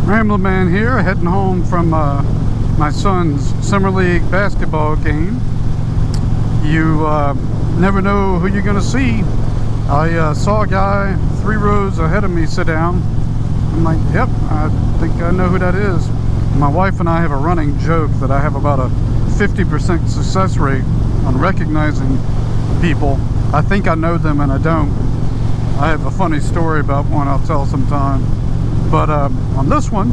Ramblin' Man here, heading home from my son's summer league basketball game. You never know who you're gonna see. I saw a guy 3 rows ahead of me sit down. I'm like, yep, I think I know who that is. My wife and I have a running joke that I have about a 50% success rate on recognizing people. I think I know them and I don't. I have a funny story about one I'll tell sometime. But on this one,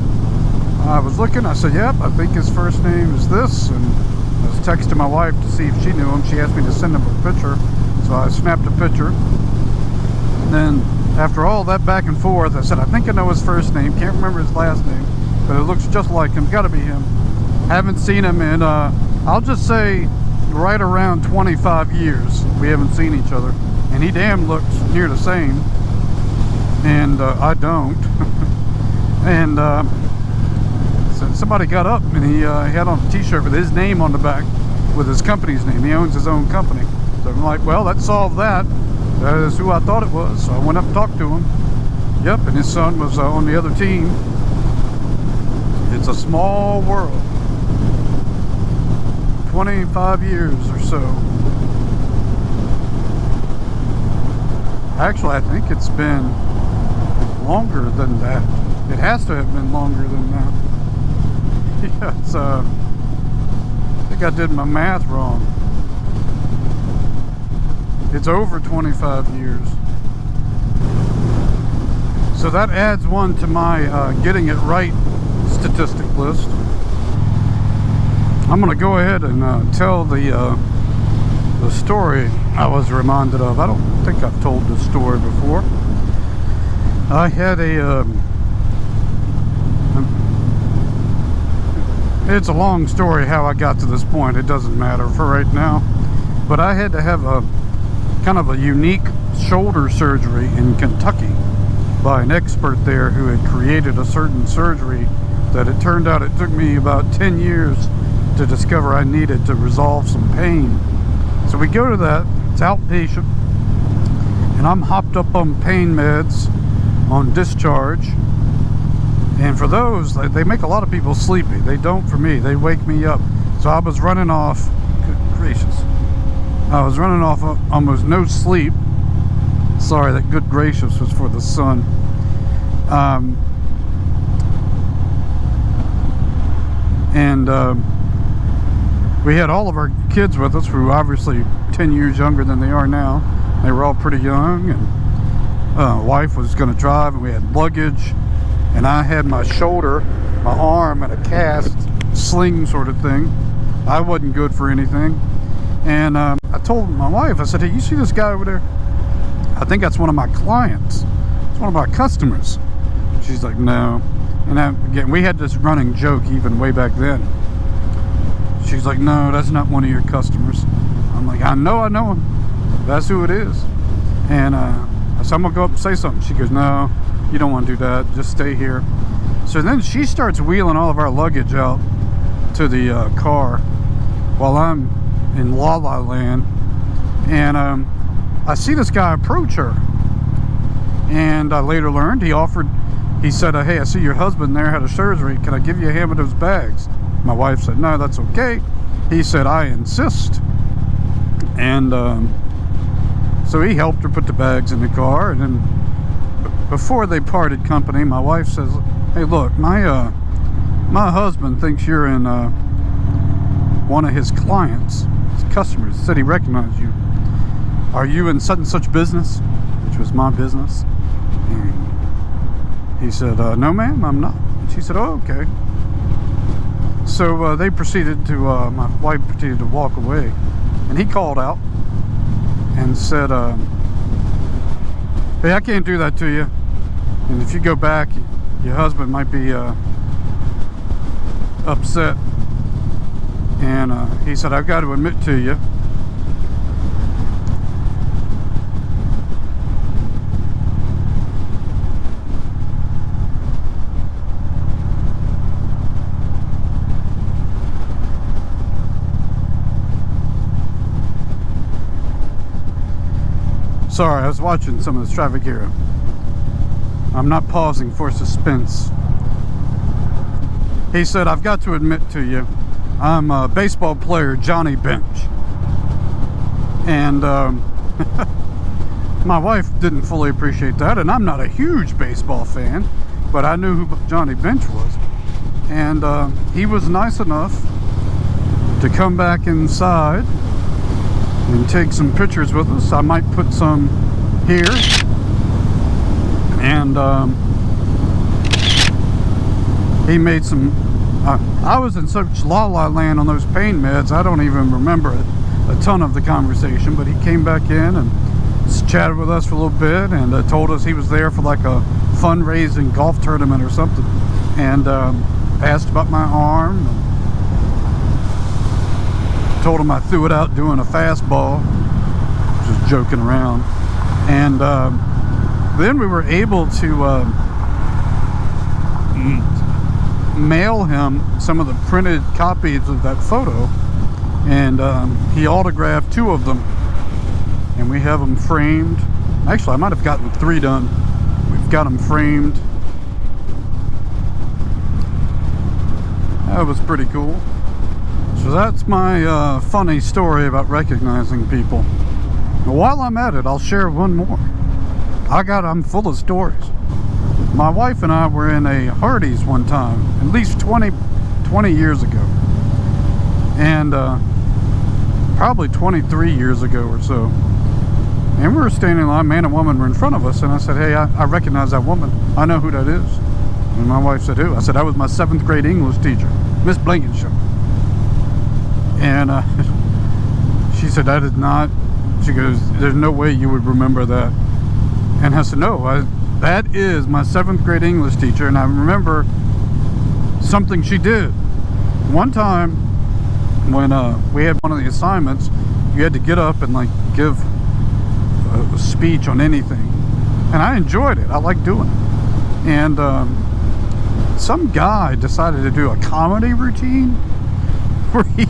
I was looking, I said, yep, I think his first name is this, and I was texting my wife to see if she knew him. She asked me to send him a picture, so I snapped a picture. And then after all that back and forth, I said, I think I know his first name, can't remember his last name, but it looks just like him, gotta be him. Haven't seen him in, I'll just say, right around 25 years. We haven't seen each other, and he damn looks near the same, and I don't. And so somebody got up and he had on a t-shirt with his name on the back, with his company's name. He owns his own company. So I'm like, well, that solved that. That is who I thought it was. So I went up and talked to him. Yep, and his son was on the other team. It's a small world. 25 years or so. Actually, I think it's been longer than that. It has to have been longer than that. Yeah, it's, I think I did my math wrong. It's over 25 years. So that adds one to my getting it right statistic list. I'm going to go ahead and tell the story I was reminded of. I don't think I've told this story before. I had it's a long story how I got to this point. It doesn't matter for right now. But I had to have a kind of a unique shoulder surgery in Kentucky by an expert there who had created a certain surgery that it turned out it took me about 10 years to discover I needed to resolve some pain. So we go to that, it's outpatient, and I'm hopped up on pain meds on discharge. And for those, they make a lot of people sleepy. They don't for me. They wake me up. So I was running off, good gracious, I was running off almost no sleep. Sorry, that good gracious was for the sun. We had all of our kids with us, who were obviously 10 years younger than they are now. They were all pretty young, and wife was going to drive, and we had luggage. And I had my shoulder, my arm in a cast sling sort of thing. I wasn't good for anything. And I told my wife, I said, hey, you see this guy over there? I think that's one of my clients. It's one of my customers. She's like, no. And again, we had this running joke even way back then. She's like, no, that's not one of your customers. I'm like, I know him. That's who it is. And I said, I'm going to go up and say something. She goes, no. You don't want to do that, just stay here. So then she starts wheeling all of our luggage out to the car while I'm in La La Land. And I see this guy approach her, and I later learned he said, hey, I see your husband there had a surgery, can I give you a hand with those bags? My wife said, no, that's okay. He said, I insist. And so he helped her put the bags in the car. And then before they parted company, my wife says, hey, look, my husband thinks you're in one of his clients, his customers. He said he recognized you. Are you in such and such business? Which was my business. And he said, no, ma'am, I'm not. She said, oh, okay. So they proceeded to, my wife proceeded to walk away. And he called out and said, hey, I can't do that to you. And if you go back, your husband might be upset. And he said, I've got to admit to you, sorry, I was watching some of this traffic here. I'm not pausing for suspense. He said, "I've got to admit to you, I'm a baseball player Johnny Bench." And my wife didn't fully appreciate that, and I'm not a huge baseball fan, but I knew who Johnny Bench was. And he was nice enough to come back inside and take some pictures with us. I might put some here. And he made some I was in such la-la land on those pain meds, I don't even remember a ton of the conversation, but he came back in and chatted with us for a little bit, and told us he was there for like a fundraising golf tournament or something, and asked about my arm, and told him I threw it out doing a fastball, just joking around. And then we were able to mail him some of the printed copies of that photo, and he autographed 2 of them, and we have them framed. Actually, I might have gotten 3 done. We've got them framed. That was pretty cool. So that's my funny story about recognizing people. While I'm at it, I'll share one more. I'm full of stories. My wife and I were in a Hardee's one time, at least 20 years ago. And probably 23 years ago or so. And we were standing in line, man and woman were in front of us, and I said, "Hey, I recognize that woman. I know who that is." And my wife said, "Who?" I said, "That was my 7th grade English teacher, Miss Blankenship." And she said, "That is not," she goes, "there's no way you would remember that." And I said, "No, that is my 7th grade English teacher, and I remember something she did. One time when we had one of the assignments, you had to get up and like give a speech on anything, and I enjoyed it. I liked doing it. And some guy decided to do a comedy routine where he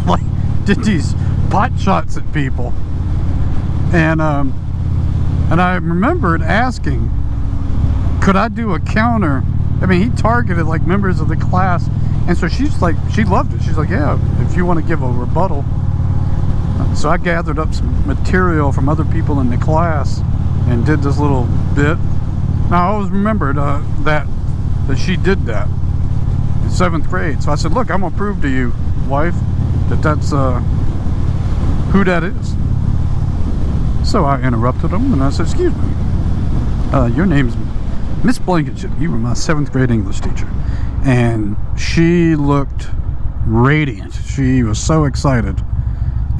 like did these pot shots at people, and I remembered asking, could I do a counter? I mean, he targeted like members of the class, and so she's like, she loved it. She's like, "Yeah, if you want to give a rebuttal." So I gathered up some material from other people in the class and did this little bit. Now I always remembered that she did that in 7th grade. So I said, "Look, I'm gonna prove to you, wife, that's who that is." So I interrupted him and I said, "Excuse me, your name's Miss Blankenship. You were my 7th grade English teacher." And she looked radiant. She was so excited.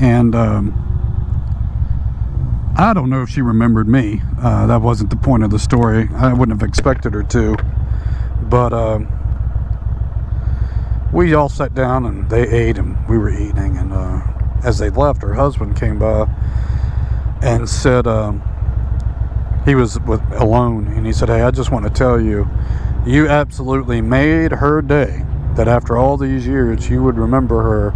And I don't know if she remembered me. That wasn't the point of the story. I wouldn't have expected her to. But we all sat down and they ate and we were eating. And as they left, her husband came by and said, he was alone, and he said, "Hey, I just want to tell you, you absolutely made her day, that after all these years you would remember her."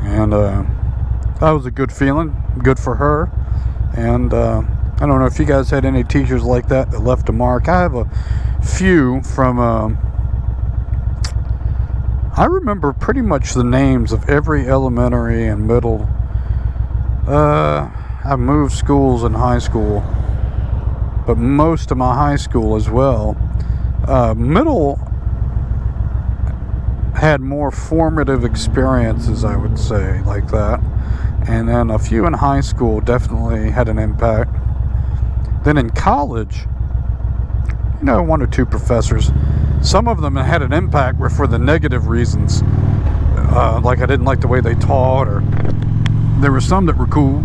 And that was a good feeling, good for her. And I don't know if you guys had any teachers like that left a mark. I have a few from I remember pretty much the names of every elementary and middle. I moved schools in high school, but most of my high school as well. Middle had more formative experiences, I would say, like that. And then a few in high school definitely had an impact. Then in college, 1 or 2 professors. Some of them had an impact were for the negative reasons. Like I didn't like the way they taught, or there were some that were cool.